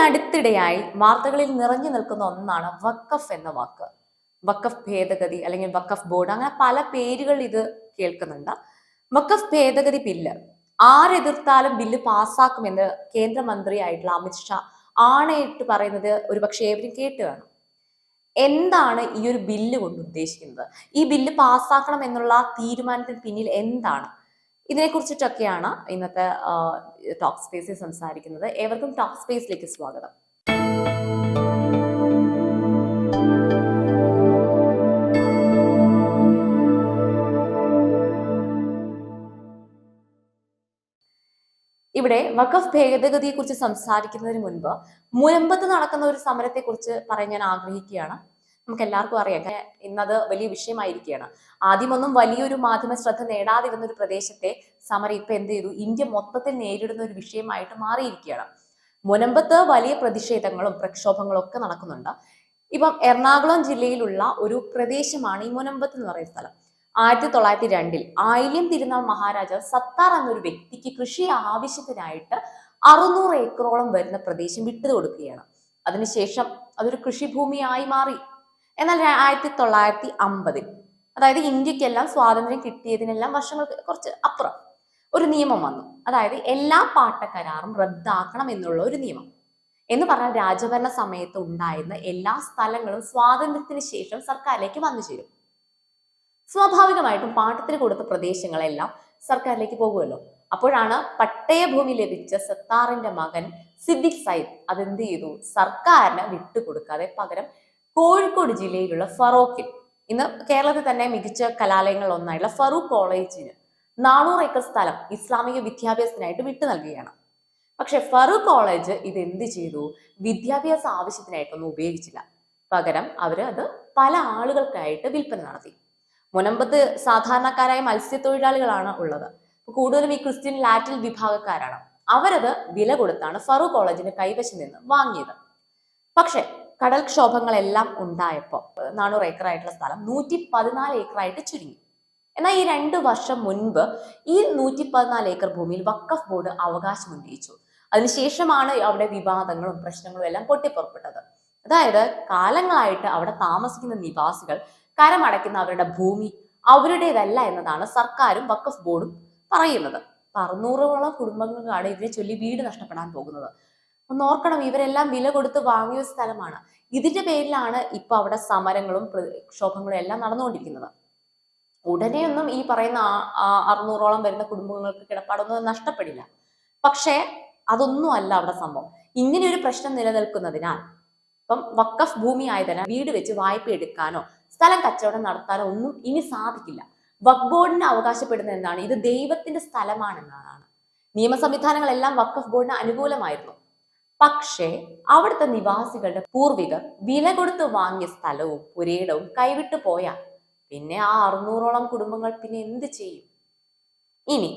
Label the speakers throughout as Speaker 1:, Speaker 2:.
Speaker 1: അടുത്തിടെയായി വാർത്തകളിൽ നിറഞ്ഞു നിൽക്കുന്ന ഒന്നാണ് വഖഫ് എന്ന വാക്ക്. വഖഫ് ഭേദഗതി അല്ലെങ്കിൽ വഖഫ് ബോർഡ്, അങ്ങനെ പല പേരുകൾ ഇത് കേൾക്കുന്നുണ്ട്. വഖഫ് ഭേദഗതി ബില്ല് ആരെതിർത്താലും ബില്ല് പാസ്സാക്കുമെന്ന് കേന്ദ്രമന്ത്രിയായിട്ടുള്ള അമിത്ഷാ ആണയിട്ട് പറയുന്നത് ഒരുപക്ഷെ ഏവരും കേട്ട് കാണും. എന്താണ് ഈ ഒരു ബില്ല് കൊണ്ട് ഉദ്ദേശിക്കുന്നത്? ഈ ബില്ല് പാസ്സാക്കണം എന്നുള്ള തീരുമാനത്തിന് പിന്നിൽ എന്താണ്? ഇതിനെ കുറിച്ചിട്ടൊക്കെയാണ് ഇന്നത്തെ ടോക്ക് സ്പേസിൽ സംസാരിക്കുന്നത്. ഏവർക്കും ടോക്ക് സ്പേസിലേക്ക് സ്വാഗതം. ഇവിടെ വഖഫ് ഭേദഗതിയെ കുറിച്ച് സംസാരിക്കുന്നതിന് മുൻപ് മുനമ്പത്ത് നടക്കുന്ന ഒരു സമരത്തെ കുറിച്ച് പറയാൻ ഞാൻ ആഗ്രഹിക്കുകയാണ്. നമുക്ക് എല്ലാവർക്കും അറിയാം, ഇന്നത് വലിയ വിഷയമായിരിക്കുകയാണ്. ആദ്യമൊന്നും വലിയൊരു മാധ്യമ ശ്രദ്ധ നേടാതിരുന്ന ഒരു പ്രദേശത്തെ സമരം ഇപ്പൊ എന്ത് ചെയ്തു? ഇന്ത്യ മൊത്തത്തിൽ നേരിടുന്ന ഒരു വിഷയമായിട്ട് മാറിയിരിക്കുകയാണ്. മുനമ്പത്ത് വലിയ പ്രതിഷേധങ്ങളും പ്രക്ഷോഭങ്ങളും ഒക്കെ നടക്കുന്നുണ്ട്. ഇപ്പം എറണാകുളം ജില്ലയിലുള്ള ഒരു പ്രദേശമാണ് ഈ മുനമ്പത്ത് എന്ന് പറയുന്ന സ്ഥലം. 1902 ആയില്യം തിരുനാൾ മഹാരാജാവ് സത്താർ എന്നൊരു വ്യക്തിക്ക് കൃഷി ആവശ്യത്തിനായിട്ട് 600 ഏക്കറോളം വരുന്ന പ്രദേശം വിട്ടുകൊടുക്കുകയാണ്. അതിനുശേഷം അതൊരു കൃഷിഭൂമിയായി മാറി. എന്നാൽ 1950, അതായത് ഇന്ത്യക്കെല്ലാം സ്വാതന്ത്ര്യം കിട്ടിയതിനെല്ലാം വർഷങ്ങൾക്ക് കുറച്ച് അപ്പുറം ഒരു നിയമം വന്നു. അതായത് എല്ലാ പാട്ടക്കരാറും റദ്ദാക്കണം എന്നുള്ള ഒരു നിയമം. എന്ന് പറഞ്ഞാൽ രാജഭരണ സമയത്ത് ഉണ്ടായിരുന്ന എല്ലാ സ്ഥലങ്ങളും സ്വാതന്ത്ര്യത്തിന് ശേഷം സർക്കാരിലേക്ക് വന്നു ചേരും. സ്വാഭാവികമായിട്ടും പാട്ടത്തിന് കൊടുത്ത പ്രദേശങ്ങളെല്ലാം സർക്കാരിലേക്ക് പോകുമല്ലോ. അപ്പോഴാണ് പട്ടയഭൂമി ലഭിച്ച സത്താറിന്റെ മകൻ സിദ്ദിഖ് സയ്യിദ് അതെന്ത് ചെയ്തു? സർക്കാരിന് വിട്ടുകൊടുക്കാതെ പകരം കോഴിക്കോട് ജില്ലയിലുള്ള ഫറൂഖിൽ, ഇന്ന് കേരളത്തിൽ തന്നെ മികച്ച കലാലയങ്ങളിൽ ഒന്നായിട്ടുള്ള ഫറൂഖ് കോളേജിന് 400 ഏക്കർ സ്ഥലം ഇസ്ലാമിക വിദ്യാഭ്യാസത്തിനായിട്ട് വിട്ടു നൽകുകയാണ്. പക്ഷെ ഫറൂഖ് കോളേജ് ഇത് എന്ത് ചെയ്തു? വിദ്യാഭ്യാസ ആവശ്യത്തിനായിട്ടൊന്നും ഉപയോഗിച്ചില്ല. പകരം അവര് അത് പല ആളുകൾക്കായിട്ട് വിൽപ്പന നടത്തി. മുനമ്പത്ത് സാധാരണക്കാരായ മത്സ്യത്തൊഴിലാളികളാണ് ഉള്ളത്. കൂടുതലും ഈ ക്രിസ്ത്യൻ ലാറ്റിൻ വിഭാഗക്കാരാണ്. അവരത് വില കൊടുത്താണ് ഫറൂഖ് കോളേജിന് കൈവശം നിന്ന് വാങ്ങിയത്. പക്ഷെ കടൽക്ഷോഭങ്ങളെല്ലാം ഉണ്ടായപ്പോൾ 400 ഏക്കർ ആയിട്ടുള്ള സ്ഥലം 114 ഏക്കറായിട്ട് ചുരുങ്ങി. എന്നാൽ ഈ 2 വർഷം മുൻപ് ഈ 114 ഏക്കർ ഭൂമിയിൽ വഖഫ് ബോർഡ് അവകാശം ഉന്നയിച്ചു. അതിനുശേഷമാണ് അവിടെ വിവാദങ്ങളും പ്രശ്നങ്ങളും എല്ലാം പൊട്ടിപ്പുറപ്പെട്ടത്. അതായത് കാലങ്ങളായിട്ട് അവിടെ താമസിക്കുന്ന നിവാസികൾ കരമടയ്ക്കുന്ന അവരുടെ ഭൂമി അവരുടേതല്ല എന്നതാണ് സർക്കാരും വഖഫ് ബോർഡും പറയുന്നത്. 600ഓളം കുടുംബങ്ങൾക്കാണ് ഇതിനെ ചൊല്ലി വീട് നഷ്ടപ്പെടാൻ പോകുന്നത്. ഒന്ന് ഓർക്കണം, ഇവരെല്ലാം വില കൊടുത്ത് വാങ്ങിയ സ്ഥലമാണ്. ഇതിന്റെ പേരിലാണ് ഇപ്പൊ അവിടെ സമരങ്ങളും പ്രക്ഷോഭങ്ങളും എല്ലാം നടന്നുകൊണ്ടിരിക്കുന്നത്. ഉടനെയൊന്നും ഈ പറയുന്ന 600ഓളം വരുന്ന കുടുംബങ്ങൾക്ക് കിടപ്പാടൊന്നും നഷ്ടപ്പെടില്ല. പക്ഷേ അതൊന്നും അല്ല അവിടെ സംഭവം. ഇങ്ങനെ ഒരു പ്രശ്നം നിലനിൽക്കുന്നതിനാൽ ഇപ്പം വഖഫ് ഭൂമി ആയതിനാൽ വീട് വെച്ച് വായ്പ എടുക്കാനോ സ്ഥലം കച്ചവടം നടത്താനോ ഒന്നും ഇനി സാധിക്കില്ല. വഖഫ് ബോർഡിന് അവകാശപ്പെടുന്നത് എന്താണ്? ഇത് ദൈവത്തിന്റെ സ്ഥലമാണെന്നാണ്. നിയമ സംവിധാനങ്ങളെല്ലാം വഖഫ് ബോർഡിന് അനുകൂലമായിരുന്നു. പക്ഷേ അവിടുത്തെ നിവാസികളുടെ പൂർവികർ വില കൊടുത്ത് വാങ്ങിയ സ്ഥലവും പുരയിടവും കൈവിട്ടു പോയാൽ പിന്നെ ആ 600ഓളം കുടുംബങ്ങൾ പിന്നെ എന്ത് ചെയ്യും? ഇനി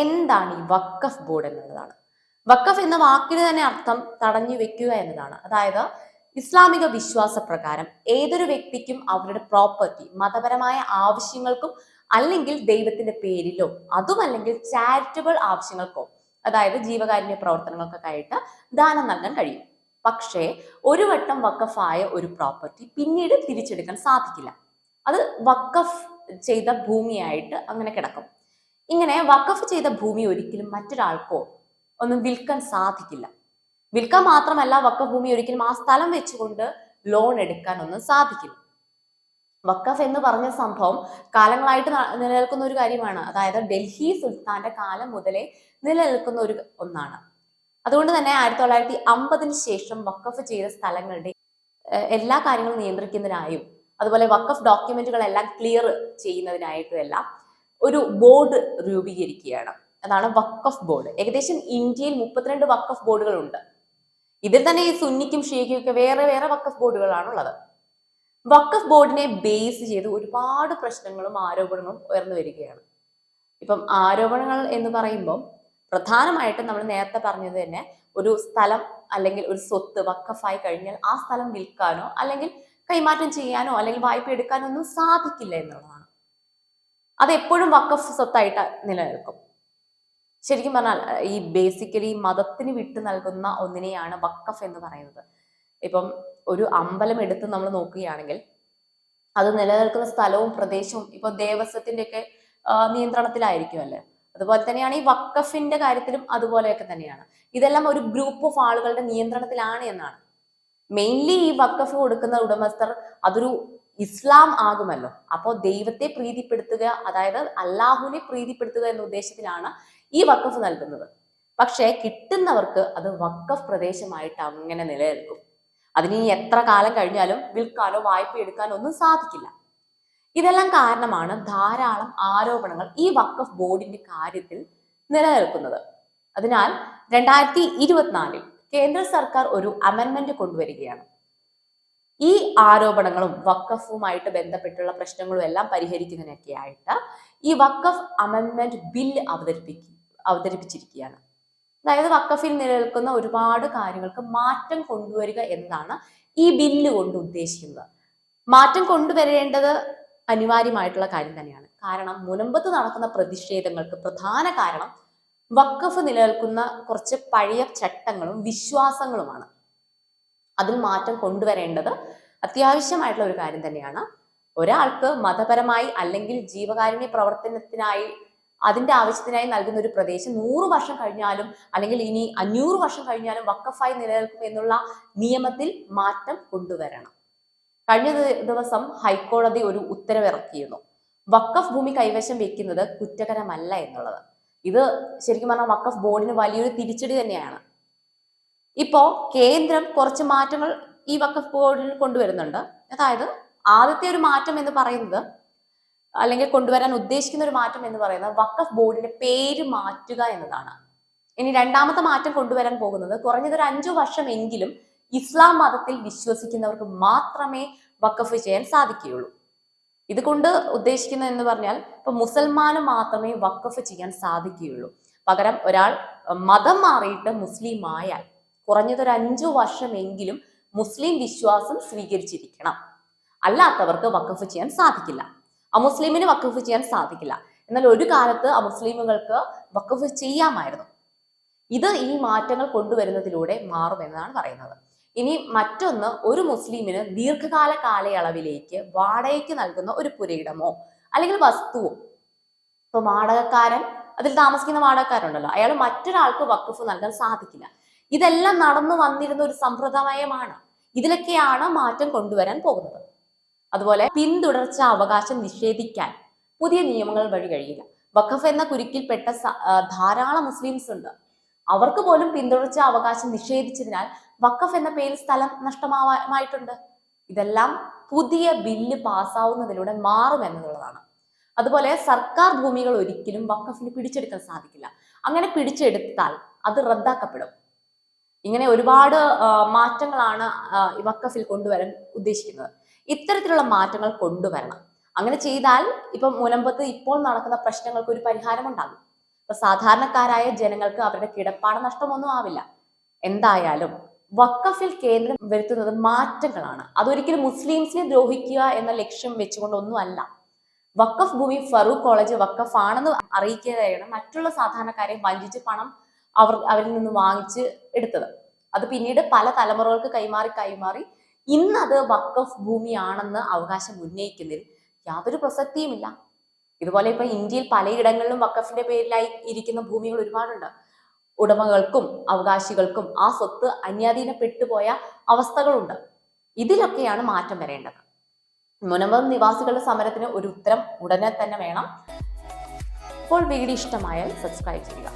Speaker 1: എന്താണ് ഈ വഖഫ് ബോർഡ് എന്നുള്ളതാണ്. വഖഫ് എന്ന വാക്കിന് തന്നെ അർത്ഥം തടഞ്ഞു വെക്കുക എന്നതാണ്. അതായത് ഇസ്ലാമിക വിശ്വാസ പ്രകാരം ഏതൊരു വ്യക്തിക്കും അവരുടെ പ്രോപ്പർട്ടി മതപരമായ ആവശ്യങ്ങൾക്കും അല്ലെങ്കിൽ ദൈവത്തിന്റെ പേരിലോ അതുമല്ലെങ്കിൽ ചാരിറ്റബിൾ ആവശ്യങ്ങൾക്കോ, അതായത് ജീവകാരുണ്യ പ്രവർത്തനങ്ങൾക്കൊക്കെ ആയിട്ട് ദാനം നൽകാൻ കഴിയും. പക്ഷേ ഒരു വട്ടം വഖഫായ ഒരു പ്രോപ്പർട്ടി പിന്നീട് തിരിച്ചെടുക്കാൻ സാധിക്കില്ല. അത് വഖഫ് ചെയ്ത ഭൂമിയായിട്ട് അങ്ങനെ കിടക്കും. ഇങ്ങനെ വഖഫ് ചെയ്ത ഭൂമി ഒരിക്കലും മറ്റൊരാൾക്കോ ഒന്നും വിൽക്കാൻ സാധിക്കില്ല. വിൽക്കാൻ മാത്രമല്ല, വഖഫ് ഭൂമി ഒരിക്കലും ആ സ്ഥലം വെച്ചുകൊണ്ട് ലോൺ എടുക്കാനൊന്നും സാധിക്കില്ല. വഖഫ് എന്ന് പറഞ്ഞ സംഭവം കാലങ്ങളായിട്ട് നിലനിൽക്കുന്ന ഒരു കാര്യമാണ്. അതായത് ഡൽഹി സുൽത്താന്റെ കാലം മുതലേ നിലനിൽക്കുന്ന ഒന്നാണ്. അതുകൊണ്ട് തന്നെ 1950 ശേഷം വഖഫ് ചെയ്ത സ്ഥലങ്ങളുടെ എല്ലാ കാര്യങ്ങളും നിയന്ത്രിക്കുന്നതിനായും അതുപോലെ വഖഫ് ഡോക്യുമെന്റുകളെല്ലാം ക്ലിയർ ചെയ്യുന്നതിനായിട്ടും എല്ലാം ഒരു ബോർഡ് രൂപീകരിക്കുകയാണ്. അതാണ് വഖഫ് ബോർഡ്. ഏകദേശം ഇന്ത്യയിൽ 32 വഖഫ് ബോർഡുകളുണ്ട്. ഇതിൽ തന്നെ ഈ സുന്നിക്കും ഷിയയ്ക്കും ഒക്കെ വേറെ വേറെ വഖഫ് ബോർഡുകളാണ് ഉള്ളത്. വഖഫ് ബോർഡിനെ ബേസ് ചെയ്ത് ഒരുപാട് പ്രശ്നങ്ങളും ആരോപണങ്ങളും ഉയർന്നു വരികയാണ്. ഇപ്പം ആരോപണങ്ങൾ എന്ന് പറയുമ്പോൾ പ്രധാനമായിട്ടും നമ്മൾ നേരത്തെ പറഞ്ഞത് തന്നെ, ഒരു സ്ഥലം അല്ലെങ്കിൽ ഒരു സ്വത്ത് വഖഫായി കഴിഞ്ഞാൽ ആ സ്ഥലം വിൽക്കാനോ അല്ലെങ്കിൽ കൈമാറ്റം ചെയ്യാനോ അല്ലെങ്കിൽ വായ്പ എടുക്കാനോ ഒന്നും സാധിക്കില്ല എന്നുള്ളതാണ്. അത് എപ്പോഴും വഖഫ് സ്വത്തായിട്ട് നിലനിൽക്കും. ശരിക്കും പറഞ്ഞാൽ ഈ ബേസിക്കലി മതത്തിന് വിട്ടു നൽകുന്ന ഒന്നിനെയാണ് വഖഫ് എന്ന് പറയുന്നത്. ഇപ്പം ഒരു അമ്പലം എടുത്ത് നമ്മൾ നോക്കുകയാണെങ്കിൽ അത് നിലനിൽക്കുന്ന സ്ഥലവും പ്രദേശവും ഇപ്പൊ ദേവസ്വത്തിന്റെ ഒക്കെ നിയന്ത്രണത്തിലായിരിക്കും അല്ലേ. അതുപോലെ തന്നെയാണ് ഈ വഖഫിന്റെ കാര്യത്തിലും അതുപോലെയൊക്കെ തന്നെയാണ്. ഇതെല്ലാം ഒരു ഗ്രൂപ്പ് ഓഫ് ആളുകളുടെ നിയന്ത്രണത്തിലാണ് എന്നാണ്. മെയിൻലി ഈ വഖഫ് കൊടുക്കുന്ന ഉടമസ്ഥർ അതൊരു ഇസ്ലാം ആകുമല്ലോ. അപ്പോൾ ദൈവത്തെ പ്രീതിപ്പെടുത്തുക, അതായത് അള്ളാഹുവിനെ പ്രീതിപ്പെടുത്തുക എന്ന ഉദ്ദേശത്തിലാണ് ഈ വഖഫ് നൽകുന്നത്. പക്ഷെ കിട്ടുന്നവർക്ക് അത് വഖഫ് പ്രദേശമായിട്ട് അങ്ങനെ നിലനിൽക്കും. അതിന് ഇനി എത്ര കാലം കഴിഞ്ഞാലും വിൽക്കാനോ വായ്പ എടുക്കാനോ ഒന്നും സാധിക്കില്ല. ഇതെല്ലാം കാരണമാണ് ധാരാളം ആരോപണങ്ങൾ ഈ വഖഫ് ബോർഡിന്റെ കാര്യത്തിൽ നിലനിൽക്കുന്നത്. അതിനാൽ 2024 കേന്ദ്ര സർക്കാർ ഒരു അമെൻമെന്റ് കൊണ്ടുവരികയാണ്. ഈ ആരോപണങ്ങളും വഖഫുമായിട്ട് ബന്ധപ്പെട്ടുള്ള പ്രശ്നങ്ങളും എല്ലാം പരിഹരിക്കുന്നതിനൊക്കെ ആയിട്ട് ഈ വഖഫ് അമെൻമെന്റ് ബില്ല് അവതരിപ്പിച്ചിരിക്കുകയാണ്. അതായത് വഖഫിൽ നിലനിൽക്കുന്ന ഒരുപാട് കാര്യങ്ങൾക്ക് മാറ്റം കൊണ്ടുവരിക എന്നതാണ് ഈ ബില്ല് കൊണ്ട് ഉദ്ദേശിക്കുന്നത്. മാറ്റം കൊണ്ടുവരേണ്ടത് അനിവാര്യമായിട്ടുള്ള കാര്യം തന്നെയാണ്. കാരണം മുനമ്പത്ത് നടക്കുന്ന പ്രതിഷേധങ്ങൾക്ക് പ്രധാന കാരണം വഖഫ് നിലനിൽക്കുന്ന കുറച്ച് പഴയ ചട്ടങ്ങളും വിശ്വാസങ്ങളുമാണ്. അതിൽ മാറ്റം കൊണ്ടുവരേണ്ടത് അത്യാവശ്യമായിട്ടുള്ള ഒരു കാര്യം തന്നെയാണ്. ഒരാൾക്ക് മതപരമായി അല്ലെങ്കിൽ ജീവകാരുണ്യ പ്രവർത്തനത്തിനായി അതിന്റെ ആവശ്യത്തിനായി നൽകുന്ന ഒരു പ്രദേശം 100 വർഷം കഴിഞ്ഞാലും അല്ലെങ്കിൽ ഇനി 500 വർഷം കഴിഞ്ഞാലും വഖഫായി നിലനിൽക്കും എന്നുള്ള നിയമത്തിൽ മാറ്റം കൊണ്ടുവരണം. കഴിഞ്ഞ ദിവസം ഹൈക്കോടതി ഒരു ഉത്തരവിറക്കിയിരുന്നു. വഖഫ് ഭൂമി കൈവശം വെക്കുന്നത് കുറ്റകരമല്ല എന്നുള്ളത്. ഇത് ശരിക്കും പറഞ്ഞാൽ വഖഫ് ബോർഡിന് വലിയൊരു തിരിച്ചടി തന്നെയാണ്. ഇപ്പോ കേന്ദ്രം കുറച്ച് മാറ്റങ്ങൾ ഈ വഖഫ് ബോർഡിൽ കൊണ്ടുവരുന്നുണ്ട്. അതായത് ആദ്യത്തെ ഒരു മാറ്റം എന്ന് പറയുന്നത്, അല്ലെങ്കിൽ കൊണ്ടുവരാൻ ഉദ്ദേശിക്കുന്ന ഒരു മാറ്റം എന്ന് പറയുന്നത് വഖഫ് ബോർഡിന്റെ പേര് മാറ്റുക എന്നതാണ്. ഇനി രണ്ടാമത്തെ മാറ്റം കൊണ്ടുവരാൻ പോകുന്നത് കുറഞ്ഞതൊരു 5 വർഷമെങ്കിലും ഇസ്ലാം മതത്തിൽ വിശ്വസിക്കുന്നവർക്ക് മാത്രമേ വഖഫ് ചെയ്യാൻ സാധിക്കുകയുള്ളൂ. ഇതുകൊണ്ട് ഉദ്ദേശിക്കുന്നത് എന്ന് പറഞ്ഞാൽ ഇപ്പൊ മുസൽമാന് മാത്രമേ വഖഫ് ചെയ്യാൻ സാധിക്കുകയുള്ളൂ. പകരം ഒരാൾ മതം മാറിയിട്ട് മുസ്ലിം ആയാൽ കുറഞ്ഞതൊരു 5 വർഷമെങ്കിലും മുസ്ലിം വിശ്വാസം സ്വീകരിച്ചിരിക്കണം. അല്ലാത്തവർക്ക് വഖഫ് ചെയ്യാൻ സാധിക്കില്ല. അമുസ്ലിമിന് വഖഫ് ചെയ്യാൻ സാധിക്കില്ല. എന്നാൽ ഒരു കാലത്ത് അമുസ്ലിമുകൾക്ക് വഖഫ് ചെയ്യാമായിരുന്നു. ഇത് ഈ മാറ്റങ്ങൾ കൊണ്ടുവരുന്നതിലൂടെ മാറുമെന്നാണ് പറയുന്നത്. ഇനി മറ്റൊന്ന്, ഒരു മുസ്ലിമിന് ദീർഘകാല കാലയളവിലേക്ക് വാടകയ്ക്ക് നൽകുന്ന ഒരു പുരയിടമോ അല്ലെങ്കിൽ വസ്തുവോ, ഇപ്പൊ വാടകക്കാരൻ, അതിൽ താമസിക്കുന്ന വാടകക്കാരുണ്ടല്ലോ, അയാൾ മറ്റൊരാൾക്ക് വഖഫ് നൽകാൻ സാധിക്കില്ല. ഇതെല്ലാം നടന്നു വന്നിരുന്ന ഒരു സമ്പ്രദായമാണ്. ഇതിലൊക്കെയാണ് മാറ്റം കൊണ്ടുവരാൻ പോകുന്നത്. അതുപോലെ പിന്തുടർച്ച അവകാശം നിഷേധിക്കാൻ പുതിയ നിയമങ്ങൾ വഴി കഴിയില്ല. വഖഫ് എന്ന കുരുക്കിൽപ്പെട്ട ധാരാളം മുസ്ലിംസ് ഉണ്ട്. അവർക്ക് പോലും പിന്തുടർച്ച അവകാശം നിഷേധിച്ചതിനാൽ വഖഫ് എന്ന പേരിൽ സ്ഥലം നഷ്ടമായിട്ടുണ്ട്. ഇതെല്ലാം പുതിയ ബില്ല് പാസ്സാവുന്നതിലൂടെ മാറുമെന്നുള്ളതാണ്. അതുപോലെ സർക്കാർ ഭൂമികൾ ഒരിക്കലും വഖഫിന് പിടിച്ചെടുക്കാൻ സാധിക്കില്ല. അങ്ങനെ പിടിച്ചെടുത്താൽ അത് റദ്ദാക്കപ്പെടും. ഇങ്ങനെ ഒരുപാട് മാറ്റങ്ങളാണ് വഖഫിൽ കൊണ്ടുവരാൻ ഉദ്ദേശിക്കുന്നത്. ഇത്തരത്തിലുള്ള മാറ്റങ്ങൾ കൊണ്ടുവരണം. അങ്ങനെ ചെയ്താൽ ഇപ്പം മുനമ്പത്ത് ഇപ്പോൾ നടക്കുന്ന പ്രശ്നങ്ങൾക്ക് ഒരു പരിഹാരം ഉണ്ടാകും. ഇപ്പൊ സാധാരണക്കാരായ ജനങ്ങൾക്ക് അവരുടെ കിടപ്പാട നഷ്ടമൊന്നും ആവില്ല. എന്തായാലും വഖഫിൽ കേന്ദ്രം വരുത്തുന്നത് മാറ്റങ്ങളാണ്. അതൊരിക്കലും മുസ്ലിംസിനെ ദ്രോഹിക്കുക എന്ന ലക്ഷ്യം വെച്ചുകൊണ്ടൊന്നും അല്ല. വഖഫ് ഭൂമി ഫറൂഖ് കോളേജ് വഖഫ് ആണെന്ന് അറിയിക്കുകയാണ് മറ്റുള്ള സാധാരണക്കാരെ വഞ്ചിച്ച് പണം അവരിൽ നിന്ന് വാങ്ങിച്ച് എടുത്തത്. അത് പിന്നീട് പല തലമുറകൾക്ക് കൈമാറി ഇന്നത് വഖഫ് ഭൂമിയാണെന്ന് അവകാശം ഉന്നയിക്കുന്നതിൽ യാതൊരു പ്രസക്തിയുമില്ല. ഇതുപോലെ ഇപ്പൊ ഇന്ത്യയിൽ പലയിടങ്ങളിലും വഖഫിന്റെ പേരിലായി ഇരിക്കുന്ന ഭൂമികൾ ഒരുപാടുണ്ട്. ഉടമകൾക്കും അവകാശികൾക്കും ആ സ്വത്ത് അന്യാധീനപ്പെട്ടുപോയ അവസ്ഥകളുണ്ട്. ഇതിലൊക്കെയാണ് മാറ്റം വരേണ്ടത്. മുനമ്പം നിവാസികളുടെ സമരത്തിന് ഒരു ഉത്തരം ഉടനെ തന്നെ വേണം. ഇപ്പോൾ വീഡിയോ ഇഷ്ടമായാൽ സബ്സ്ക്രൈബ് ചെയ്യുക.